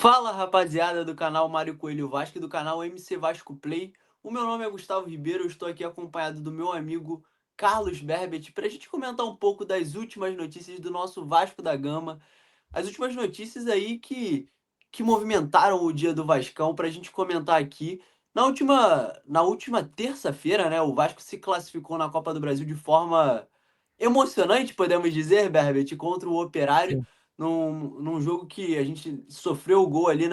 Fala, rapaziada do canal Mário Coelho Vasco e do canal MC Vasco Play. O meu nome é Gustavo Ribeiro, eu estou aqui acompanhado do meu amigo Carlos Berbet para a gente comentar um pouco das últimas notícias do nosso Vasco da Gama. As últimas notícias aí que movimentaram o dia do Vascão para a gente comentar aqui. Na última terça-feira, né, o Vasco se classificou na Copa do Brasil de forma emocionante, podemos dizer, Berbet, contra o Operário Sim. num jogo que a gente sofreu o gol ali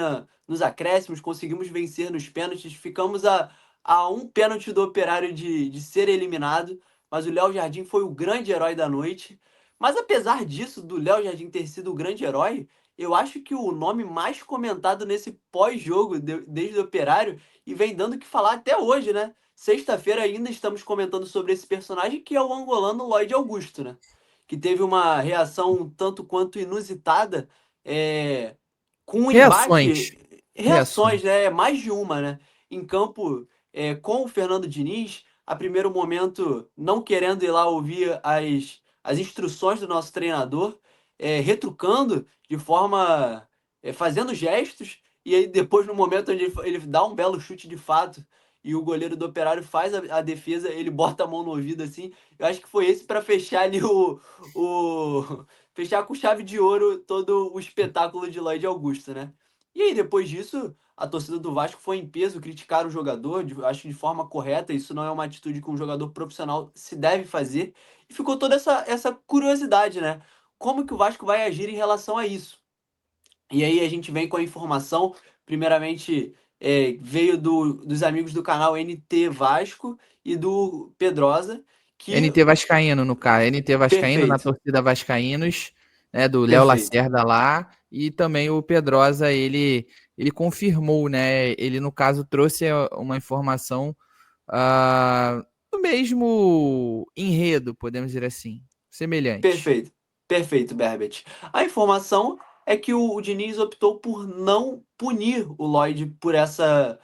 nos acréscimos, conseguimos vencer nos pênaltis, ficamos a um pênalti do Operário de ser eliminado, mas o Léo Jardim foi o grande herói da noite. Mas apesar disso, do Léo Jardim ter sido o grande herói, eu acho que o nome mais comentado nesse pós-jogo, desde o Operário, e vem dando o que falar até hoje, né? Sexta-feira ainda estamos comentando sobre esse personagem que é o angolano Lloyd Augusto, né? Que teve uma reação um tanto quanto inusitada, é, com um Reações. embate, Reações. reações, né, mais de uma, né, em campo, com o Fernando Diniz, a primeiro momento não querendo ir lá ouvir as instruções do nosso treinador, retrucando de forma, fazendo gestos, e aí depois no momento onde ele dá um belo chute de fato, e o goleiro do Operário faz a defesa, ele bota a mão no ouvido assim, eu acho que foi esse para fechar ali o fechar com chave de ouro todo o espetáculo de Lloyd Augusto, né? E aí, depois disso, a torcida do Vasco foi em peso criticar o jogador, acho que de forma correta, isso não é uma atitude que um jogador profissional se deve fazer. E ficou toda essa curiosidade, né? Como que o Vasco vai agir em relação a isso? E aí a gente vem com a informação, primeiramente veio dos amigos do canal NT Vasco e do Pedrosa, que. NT Vascaíno, no caso. NT Vascaíno na Perfeito, torcida Vascaínos, né, do Léo perfeito. Lacerda lá. E também o Pedrosa, ele confirmou, né? Ele, no caso, trouxe uma informação do mesmo enredo, podemos dizer assim. Semelhante. Perfeito, perfeito, Berbet. A informação é que o Diniz optou por não punir o Lloyd por essa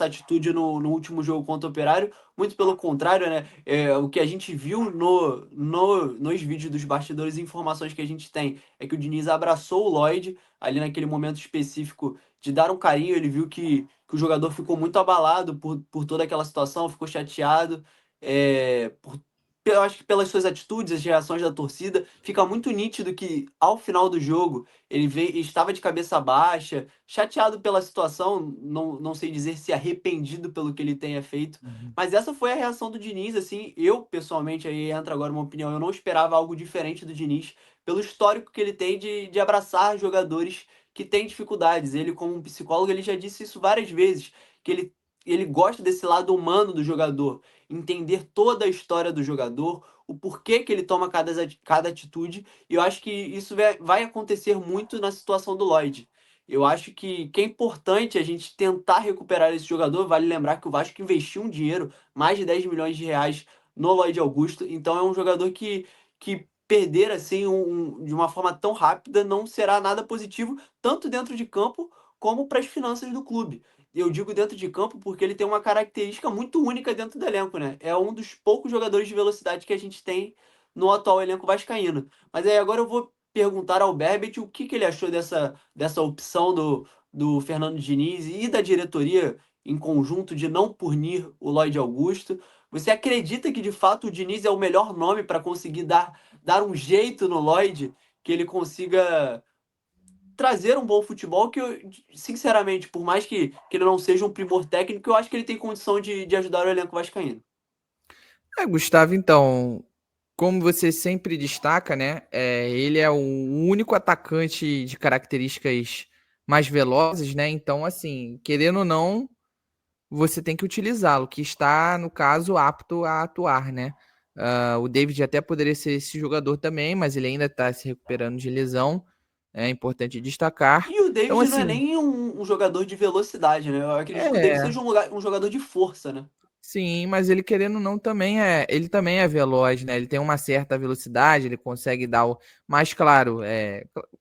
atitude no último jogo contra o Operário. Muito pelo contrário, né? O que a gente viu nos vídeos dos bastidores e informações que a gente tem é que o Diniz abraçou o Lloyd ali naquele momento específico de dar um carinho. Ele viu que o jogador ficou muito abalado por toda aquela situação, ficou chateado. Eu acho que pelas suas atitudes, as reações da torcida, fica muito nítido que ao final do jogo estava de cabeça baixa, chateado pela situação, não sei dizer se arrependido pelo que ele tenha feito, Uhum. mas essa foi a reação do Diniz, assim, eu pessoalmente, aí entra agora uma opinião, eu não esperava algo diferente do Diniz, pelo histórico que ele tem de abraçar jogadores que têm dificuldades. Ele, como um psicólogo, ele já disse isso várias vezes, que ele gosta desse lado humano do jogador, entender toda a história do jogador, o porquê que ele toma cada atitude, e eu acho que isso vai acontecer muito na situação do Lloyd. Eu acho que é importante a gente tentar recuperar esse jogador. Vale lembrar que o Vasco investiu um dinheiro, mais de 10 milhões de reais, no Lloyd Augusto, então é um jogador que perder assim de uma forma tão rápida não será nada positivo, tanto dentro de campo como para as finanças do clube. Eu digo dentro de campo porque ele tem uma característica muito única dentro do elenco, né? É um dos poucos jogadores de velocidade que a gente tem no atual elenco vascaíno. Mas aí agora eu vou perguntar ao Berbet o que ele achou dessa opção do Fernando Diniz e da diretoria em conjunto de não punir o Lloyd Augusto. Você acredita que de fato o Diniz é o melhor nome para conseguir dar um jeito no Lloyd, que ele consiga trazer um bom futebol que eu, sinceramente, por mais que ele não seja um primor técnico, eu acho que ele tem condição de ajudar o elenco vascaíno. Gustavo, então, como você sempre destaca, né? Ele é o único atacante de características mais velozes, né? Então, assim, querendo ou não, você tem que utilizá-lo, que está, no caso, apto a atuar, né? O David até poderia ser esse jogador também, mas ele ainda está se recuperando de lesão. É importante destacar. E o Então, David não é assim, nem um jogador de velocidade, né? Eu acredito que o David é, seja um jogador de força, né? sim, mas ele querendo ou não ele também é veloz, né? Ele tem uma certa velocidade, ele consegue dar o, mais claro,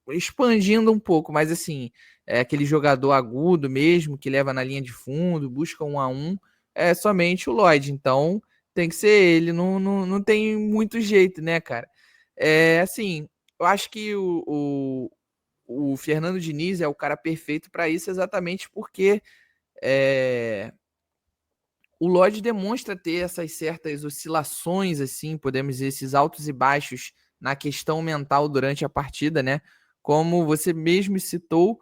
expandindo um pouco, mas assim, é aquele jogador agudo mesmo que leva na linha de fundo, busca 1 a 1, é somente o Lloyd. Então, tem que ser ele, não tem muito jeito, né, cara? É assim, eu acho que o Fernando Diniz é o cara perfeito para isso, exatamente porque é, o Lodge demonstra ter essas certas oscilações, assim, podemos dizer, esses altos e baixos na questão mental durante a partida, né? Como você mesmo citou,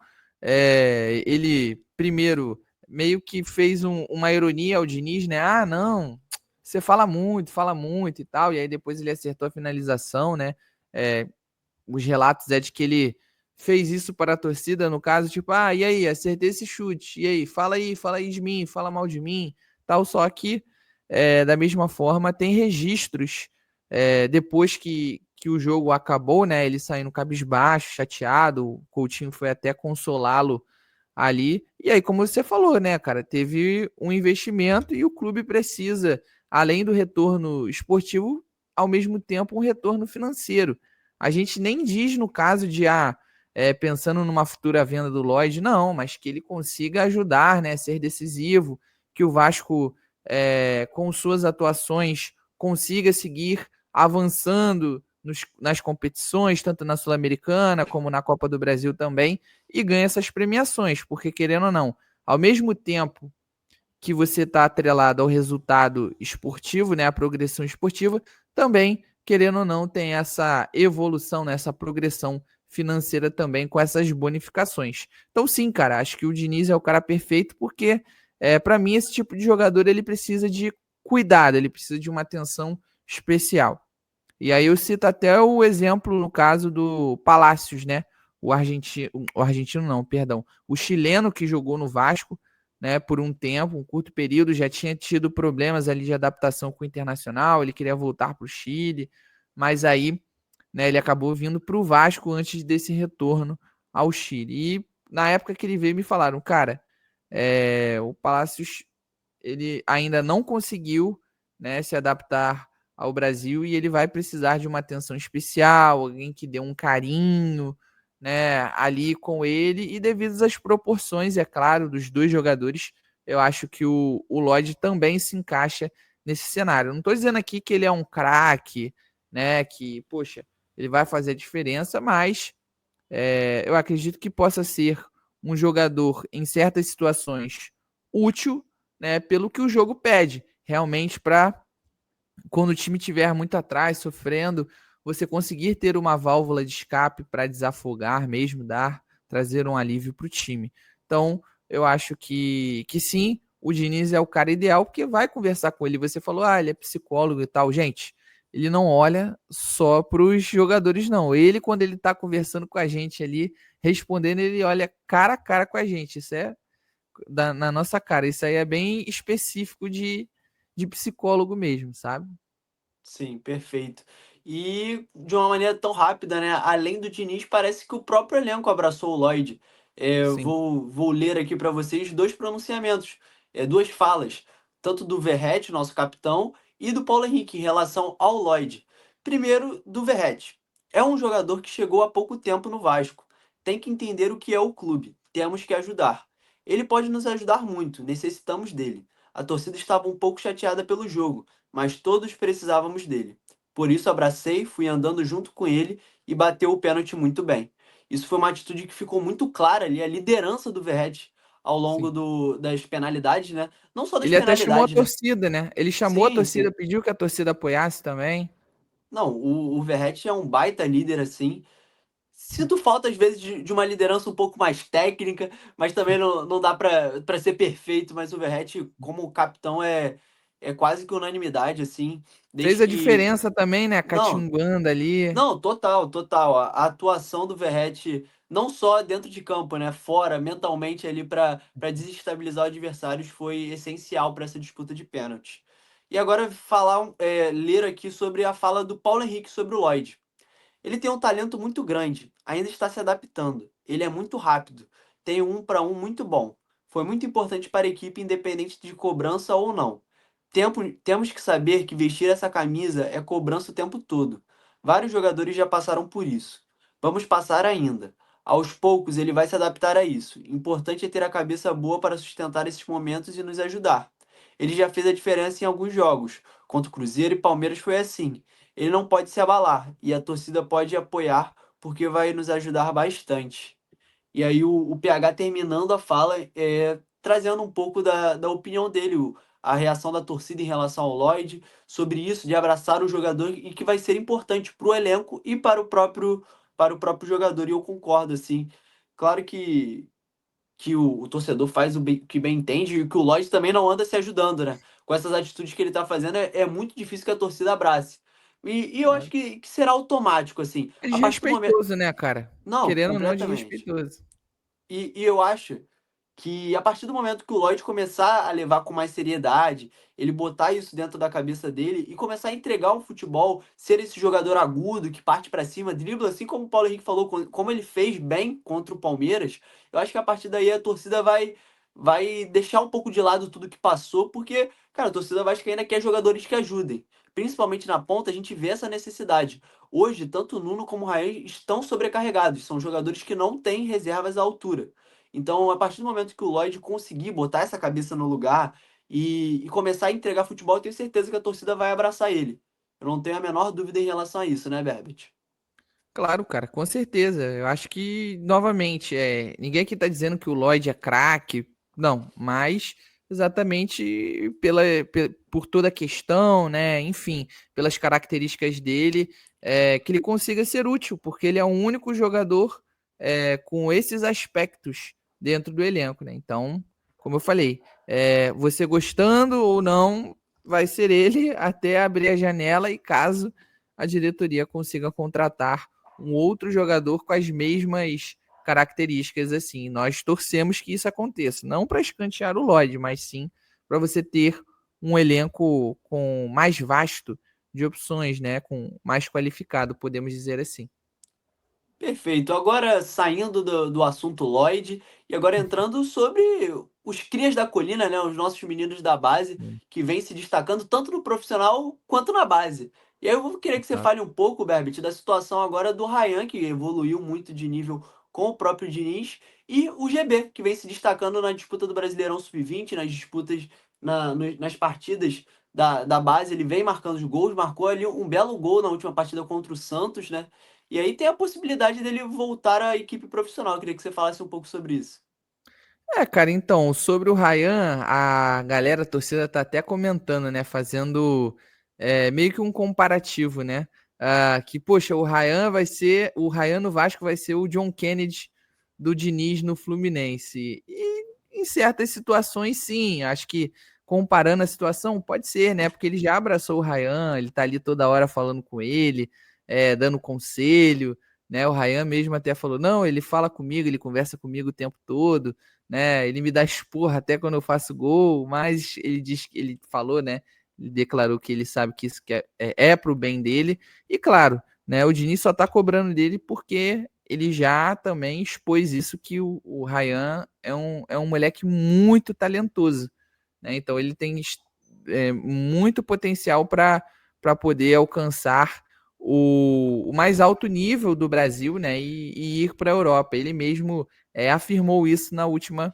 ele primeiro meio que fez uma ironia ao Diniz, né? Ah, não, você fala muito e tal, e aí depois ele acertou a finalização, né? É, os relatos é de que ele fez isso para a torcida, no caso, tipo, ah, e aí, acertei esse chute, e aí, fala aí de mim, fala mal de mim, tal, só que, da mesma forma, tem registros, depois que o jogo acabou, né, ele saindo cabisbaixo, chateado, o Coutinho foi até consolá-lo ali, e aí, como você falou, né, cara, teve um investimento e o clube precisa, além do retorno esportivo, ao mesmo tempo um retorno financeiro. A gente nem diz no caso de pensando numa futura venda do Lloyd, não, mas que ele consiga ajudar, né, ser decisivo, que o Vasco, com suas atuações, consiga seguir avançando nas competições, tanto na Sul-Americana como na Copa do Brasil também, e ganhe essas premiações, porque querendo ou não, ao mesmo tempo que você está atrelado ao resultado esportivo, né, a progressão esportiva, também, querendo ou não, tem essa evolução, né, essa progressão financeira também com essas bonificações. Então, sim, cara, acho que o Diniz é o cara perfeito porque, para mim, esse tipo de jogador ele precisa de cuidado, ele precisa de uma atenção especial. E aí eu cito até o exemplo no caso do Palácios, né? O argentino não, perdão, o chileno que jogou no Vasco, né, por um tempo, um curto período, já tinha tido problemas ali de adaptação com o Internacional, ele queria voltar para o Chile, mas aí, né, ele acabou vindo para o Vasco antes desse retorno ao Chile. E na época que ele veio, me falaram, cara, o Palácios ele ainda não conseguiu, né, se adaptar ao Brasil e ele vai precisar de uma atenção especial, alguém que dê um carinho, né, ali com ele e devido às proporções, é claro, dos dois jogadores, eu acho que o Lloyd também se encaixa nesse cenário. Não estou dizendo aqui que ele é um craque, né, que, poxa, ele vai fazer a diferença, mas eu acredito que possa ser um jogador em certas situações útil, né, pelo que o jogo pede, realmente para quando o time tiver muito atrás, sofrendo, você conseguir ter uma válvula de escape para desafogar mesmo, trazer um alívio para o time. Então, eu acho que sim, o Diniz é o cara ideal, porque vai conversar com ele. Você falou, ele é psicólogo e tal. Gente, ele não olha só para os jogadores, não. Ele, quando ele está conversando com a gente ali, respondendo, ele olha cara a cara com a gente. Isso é na nossa cara. Isso aí é bem específico de psicólogo mesmo, sabe? Sim, perfeito. E de uma maneira tão rápida, né? Além do Diniz, parece que o próprio elenco abraçou o Lloyd. Eu Sim, vou ler aqui para vocês dois pronunciamentos, duas falas, tanto do Verratti, nosso capitão, e do Paulo Henrique em relação ao Lloyd. Primeiro, do Verratti. É um jogador que chegou há pouco tempo no Vasco. Tem que entender o que é o clube. Temos que ajudar. Ele pode nos ajudar muito, necessitamos dele. A torcida estava um pouco chateada pelo jogo, mas todos precisávamos dele. Por isso abracei, fui andando junto com ele e bateu o pênalti muito bem. Isso foi uma atitude que ficou muito clara ali, a liderança do Verratti ao longo sim. das penalidades, né? Não só das Ele até chamou a penalidades, né? torcida, né? Ele chamou a Sim, torcida, sim. pediu que a torcida apoiasse também. Não, o Verratti é um baita líder assim. Sinto falta, às vezes, de uma liderança um pouco mais técnica, mas também não dá para ser perfeito. Mas o Verratti, como capitão, é quase que unanimidade, assim, Fez desde a que. diferença também, né? Não, Catinguando ali. não, total, total. A atuação do Verratti, não só dentro de campo, né? Fora, mentalmente ali para desestabilizar os adversários, foi essencial para essa disputa de pênalti. E agora ler aqui sobre a fala do Paulo Henrique sobre o Lloyd. Ele tem um talento muito grande, ainda está se adaptando. Ele é muito rápido, tem um para um muito bom. Foi muito importante para a equipe, independente de cobrança ou não. Temos que saber que vestir essa camisa é cobrança o tempo todo. Vários jogadores já passaram por isso. Vamos passar ainda. Aos poucos ele vai se adaptar a isso. Importante é ter a cabeça boa para sustentar esses momentos e nos ajudar. Ele já fez a diferença em alguns jogos. Contra o Cruzeiro e Palmeiras foi assim. Ele não pode se abalar e a torcida pode apoiar porque vai nos ajudar bastante. E aí o PH terminando a fala, trazendo um pouco da opinião dele, a reação da torcida em relação ao Lloyd, sobre isso, de abraçar o jogador e que vai ser importante para o elenco e para o próprio jogador. E eu concordo, assim. Claro que o torcedor faz o que bem entende e que o Lloyd também não anda se ajudando, né? Com essas atitudes que ele tá fazendo, é muito difícil que a torcida abrace. E eu acho que será automático, assim. É A partir do momento. desrespeitoso, né, cara? Não, Querendo ou não, é completamente. desrespeitoso. E eu acho que a partir do momento que o Lloyd começar a levar com mais seriedade, ele botar isso dentro da cabeça dele e começar a entregar o futebol, ser esse jogador agudo que parte pra cima, dribla, assim como o Paulo Henrique falou, como ele fez bem contra o Palmeiras, eu acho que a partir daí a torcida vai deixar um pouco de lado tudo que passou, porque, cara, a torcida vascaína quer jogadores que ajudem. Principalmente na ponta, a gente vê essa necessidade. Hoje, tanto o Nuno como o Raí estão sobrecarregados, são jogadores que não têm reservas à altura. Então, a partir do momento que o Lloyd conseguir botar essa cabeça no lugar e começar a entregar futebol, eu tenho certeza que a torcida vai abraçar ele. Eu não tenho a menor dúvida em relação a isso, né, Berbert? Claro, cara, com certeza. Eu acho que, novamente, ninguém aqui tá dizendo que o Lloyd é craque, não, mas exatamente por toda a questão, né? Enfim, pelas características dele, que ele consiga ser útil, porque ele é o único jogador com esses aspectos dentro do elenco, né? Então, como eu falei, você gostando ou não, vai ser ele até abrir a janela e caso a diretoria consiga contratar um outro jogador com as mesmas características assim. Nós torcemos que isso aconteça, não para escantear o Lloyd, mas sim para você ter um elenco com mais vasto de opções, né, com mais qualificado, podemos dizer assim. Perfeito. Agora saindo do assunto Lloyd e agora entrando sobre os crias da colina, né? Os nossos meninos da base que vêm se destacando tanto no profissional quanto na base. E aí eu vou querer que você Exato. fale um pouco, Berbit, da situação agora do Ryan, que evoluiu muito de nível com o próprio Diniz, e o GB, que vem se destacando na disputa do Brasileirão Sub-20, nas disputas, nas partidas da base. Ele vem marcando os gols, marcou ali um belo gol na última partida contra o Santos, né? E aí tem a possibilidade dele voltar à equipe profissional. Eu queria que você falasse um pouco sobre isso. Cara, então, sobre o Ryan, a galera, a torcida tá até comentando, né? Fazendo meio que um comparativo, né? Que, poxa, o Ryan no Vasco vai ser o John Kennedy do Diniz no Fluminense. E em certas situações, sim, acho que comparando a situação, pode ser, né? Porque ele já abraçou o Ryan, ele tá ali toda hora falando com ele, dando conselho, né? O Ryan mesmo até falou, não, ele fala comigo, ele conversa comigo o tempo todo, né? Ele me dá esporra até quando eu faço gol, mas ele falou, né? Ele declarou que ele sabe que isso é pro bem dele. E claro, né? O Diniz só tá cobrando dele porque ele já também expôs isso que o Ryan é um moleque muito talentoso, né? Então ele tem muito potencial para poder alcançar o mais alto nível do Brasil, né? E ir para a Europa. Ele mesmo afirmou isso na última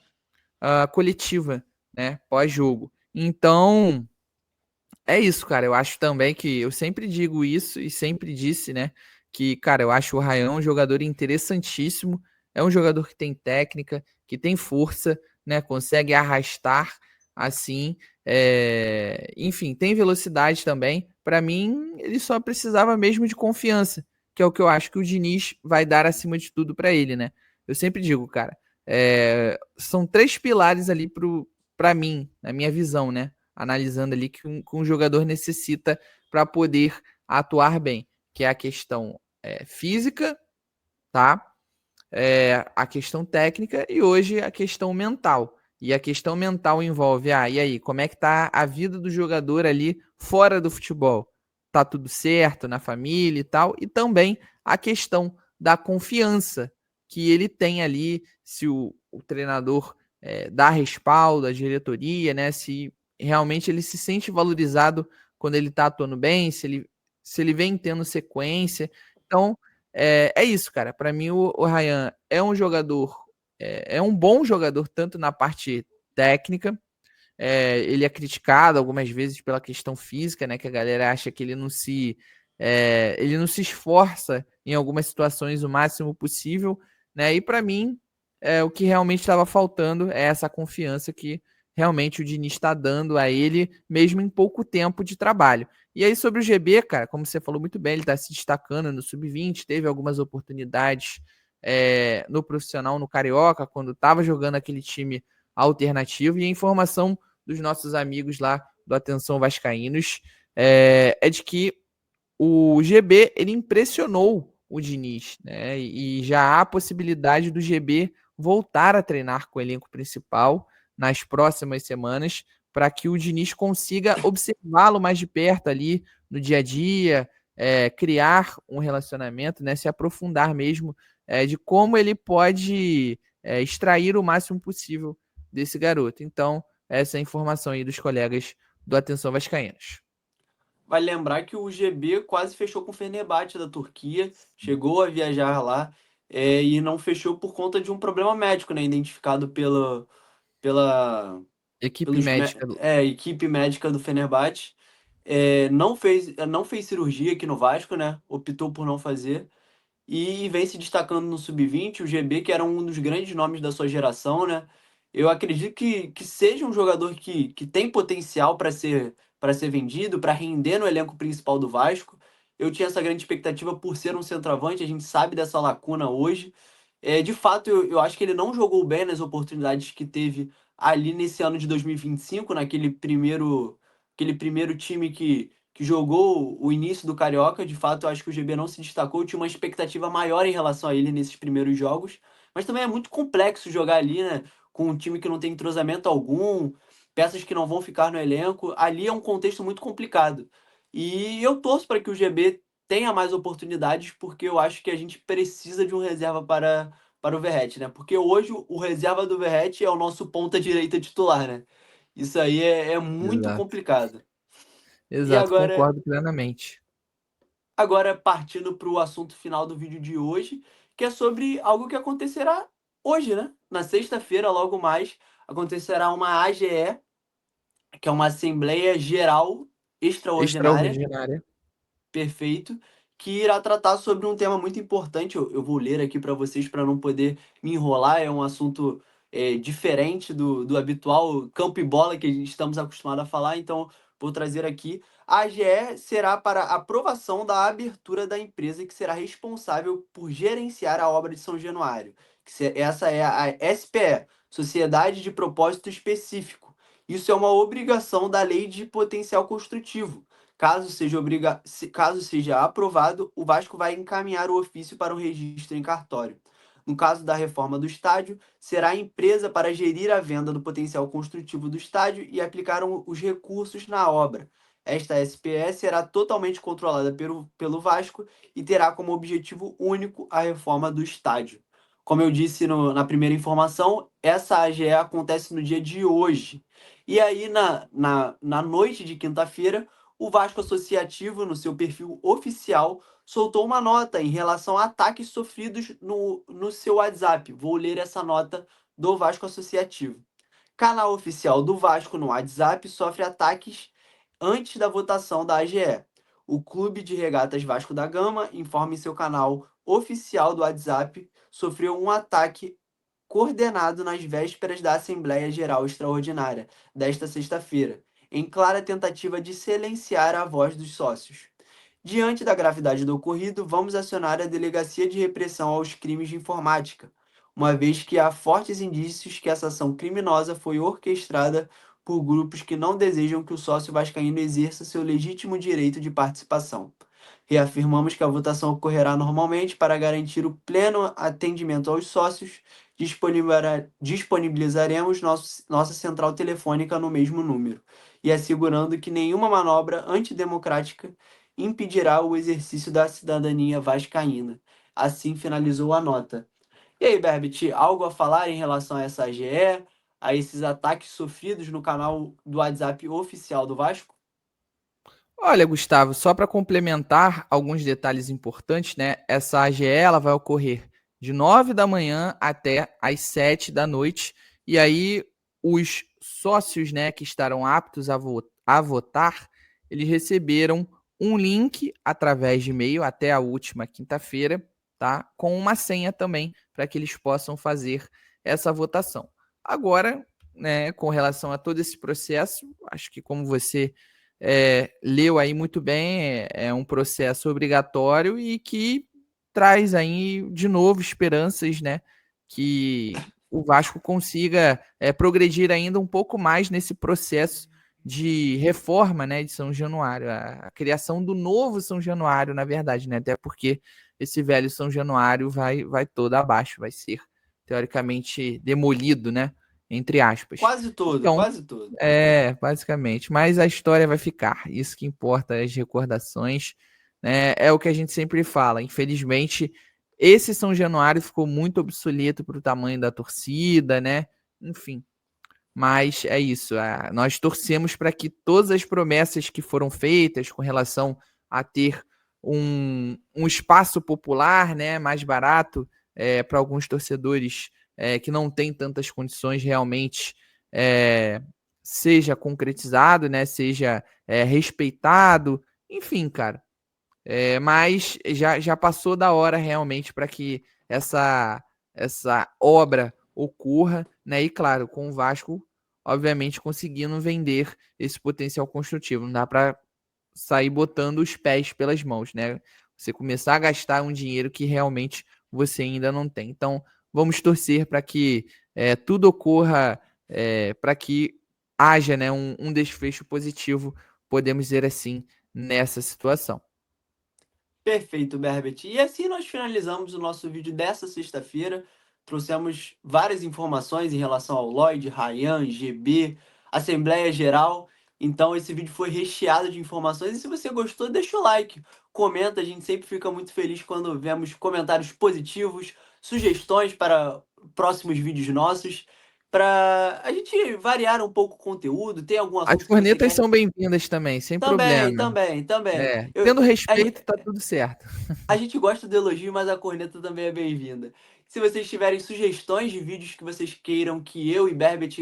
coletiva, né? Pós-jogo. Então, é isso, cara. Eu acho também que eu sempre digo isso e sempre disse, né? Que, cara, eu acho o Ryan um jogador interessantíssimo. É um jogador que tem técnica, que tem força, né? Consegue arrastar assim. Enfim, tem velocidade também. Para mim, ele só precisava mesmo de confiança, que é o que eu acho que o Diniz vai dar acima de tudo para ele, né? Eu sempre digo, cara, são três pilares ali para mim, na minha visão, né? Analisando ali que um jogador necessita para poder atuar bem, que é a questão física, tá? A questão técnica e hoje a questão mental. E a questão mental envolve, e aí, como é que tá a vida do jogador ali fora do futebol? Tá tudo certo na família e tal? E também a questão da confiança que ele tem ali, se o treinador dá respaldo, a diretoria, né? Se realmente ele se sente valorizado quando ele tá atuando bem, se ele vem tendo sequência. Então, é isso, cara. Para mim, o Ryan é um jogador, é um bom jogador, tanto na parte técnica. Ele é criticado algumas vezes pela questão física, né? Que a galera acha que ele Ele não se esforça em algumas situações o máximo possível, né? E para mim, o que realmente estava faltando é essa confiança que realmente o Diniz está dando a ele, mesmo em pouco tempo de trabalho. E aí, sobre o GB, cara, como você falou muito bem, ele está se destacando no sub-20, teve algumas oportunidades no profissional, no Carioca, quando estava jogando aquele time alternativo. E a informação dos nossos amigos lá do Atenção Vascaínos é de que o GB ele impressionou o Diniz, né? E já há a possibilidade do GB voltar a treinar com o elenco principal nas próximas semanas, para que o Diniz consiga observá-lo mais de perto ali no dia a dia, criar um relacionamento, né? Se aprofundar mesmo de como ele pode extrair o máximo possível desse garoto. Então, essa é a informação aí dos colegas do Atenção Vascaínos. Vai lembrar que o GB quase fechou com o Fenerbahçe da Turquia, chegou a viajar lá, e não fechou por conta de um problema médico, né, identificado pela Equipe médica. equipe médica do Fenerbahçe. Não fez cirurgia aqui no Vasco, né? Optou por não fazer. E vem se destacando no sub-20, o GB, que era um dos grandes nomes da sua geração, né? Eu acredito que seja um jogador que tem potencial para ser vendido, para render no elenco principal do Vasco. Eu tinha essa grande expectativa por ser um centroavante, a gente sabe dessa lacuna hoje. De fato, eu acho que ele não jogou bem nas oportunidades que teve ali nesse ano de 2025, aquele primeiro time que jogou o início do Carioca. De fato, eu acho que o GB não se destacou. Eu tinha uma expectativa maior em relação a ele nesses primeiros jogos. Mas também é muito complexo jogar ali, né? Com um time que não tem entrosamento algum, peças que não vão ficar no elenco. Ali é um contexto muito complicado. E eu torço para que o GB tenha mais oportunidades, porque eu acho que a gente precisa de um reserva para o Verratti, né? Porque hoje o reserva do Verratti é o nosso ponta direita titular, né? Isso aí é muito Exato. complicado. E Exato, agora, concordo plenamente. agora partindo para o assunto final do vídeo de hoje, que é sobre algo que acontecerá hoje, né? Na sexta-feira, logo mais, acontecerá uma AGE, que é uma Assembleia Geral Extraordinária. Extraordinária. Perfeito, que irá tratar sobre um tema muito importante. Eu vou ler aqui para vocês para não poder me enrolar. É um assunto diferente do habitual campo e bola que estamos acostumados a falar, então vou trazer aqui. A AGE será para aprovação da abertura da empresa que será responsável por gerenciar a obra de São Januário. Essa é a SPE, Sociedade de Propósito Específico. Isso é uma obrigação da Lei de Potencial Construtivo. Caso seja aprovado, o Vasco vai encaminhar o ofício para o registro em cartório. No caso da reforma do estádio, será a empresa para gerir a venda do potencial construtivo do estádio e aplicar os recursos na obra. Esta SPS será totalmente controlada pelo Vasco e terá como objetivo único a reforma do estádio. Como eu disse na primeira informação, essa AGE acontece no dia de hoje. E aí, na noite de quinta-feira, o Vasco Associativo, no seu perfil oficial, soltou uma nota em relação a ataques sofridos no seu WhatsApp. Vou ler essa nota do Vasco Associativo. Canal oficial do Vasco no WhatsApp sofre ataques antes da votação da AGE. O Clube de Regatas Vasco da Gama informa em seu canal oficial do WhatsApp sofreu um ataque coordenado nas vésperas da Assembleia Geral Extraordinária desta sexta-feira, em clara tentativa de silenciar a voz dos sócios. Diante da gravidade do ocorrido, vamos acionar a Delegacia de Repressão aos Crimes de Informática, uma vez que há fortes indícios que essa ação criminosa foi orquestrada por grupos que não desejam que o sócio vascaíno exerça seu legítimo direito de participação. Reafirmamos que a votação ocorrerá normalmente para garantir o pleno atendimento aos sócios. Disponibilizaremos nossa central telefônica no mesmo número e assegurando que nenhuma manobra antidemocrática impedirá o exercício da cidadania vascaína. Assim finalizou a nota. E aí, Berbit, algo a falar em relação a essa AGE, a esses ataques sofridos no canal do WhatsApp oficial do Vasco? Olha, Gustavo, só para complementar alguns detalhes importantes, né? Essa AGE ela vai ocorrer de 9 da manhã até às 7 da noite. E aí, os sócios, né, que estarão aptos a votar, eles receberam um link através de e-mail até a última quinta-feira, tá? Com uma senha também para que eles possam fazer essa votação. Agora, né, com relação a todo esse processo, acho que como você leu aí muito bem, é um processo obrigatório e que traz aí de novo esperanças, né, que o Vasco consiga progredir ainda um pouco mais nesse processo de reforma, né, de São Januário, a criação do novo São Januário, na verdade, né, até porque esse velho São Januário vai todo abaixo, vai ser teoricamente demolido, né, entre aspas. Quase todo, Então, quase todo. basicamente, mas a história vai ficar, isso que importa, as recordações, né, é o que a gente sempre fala, infelizmente, esse São Januário ficou muito obsoleto para o tamanho da torcida, né, enfim, mas é isso. Nós torcemos para que todas as promessas que foram feitas com relação a ter um espaço popular, né, mais barato para alguns torcedores que não têm tantas condições realmente seja concretizado, né, seja respeitado, enfim, cara. Mas já passou da hora realmente para que essa obra ocorra, né? E claro, com o Vasco, obviamente, conseguindo vender esse potencial construtivo. Não dá para sair botando os pés pelas mãos, né? Você começar a gastar um dinheiro que realmente você ainda não tem. Então, vamos torcer para que tudo ocorra, para que haja, né, um desfecho positivo, podemos dizer assim, nessa situação. Perfeito, Berbert. E assim nós finalizamos o nosso vídeo dessa sexta-feira. Trouxemos várias informações em relação ao Lloyd, Ryan, GB, Assembleia Geral. Então esse vídeo foi recheado de informações. E se você gostou, deixa o like, comenta. A gente sempre fica muito feliz quando vemos comentários positivos, sugestões para próximos vídeos nossos, para a gente variar um pouco o conteúdo. Tem algum As assunto que você cornetas quer? são bem-vindas também, sem Também, problema. também, também. Tendo respeito, tá tudo certo. A gente gosta do elogio, mas a corneta também é bem-vinda. Se vocês tiverem sugestões de vídeos que vocês queiram que eu e Berbert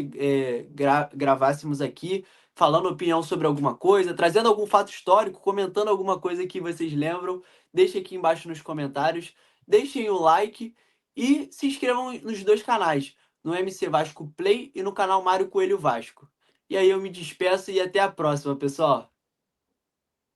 gravássemos aqui, falando opinião sobre alguma coisa, trazendo algum fato histórico, comentando alguma coisa que vocês lembram, deixem aqui embaixo nos comentários. Deixem o like e se inscrevam nos dois canais, no MC Vasco Play e no canal Mário Coelho Vasco. E aí eu me despeço e até a próxima, pessoal.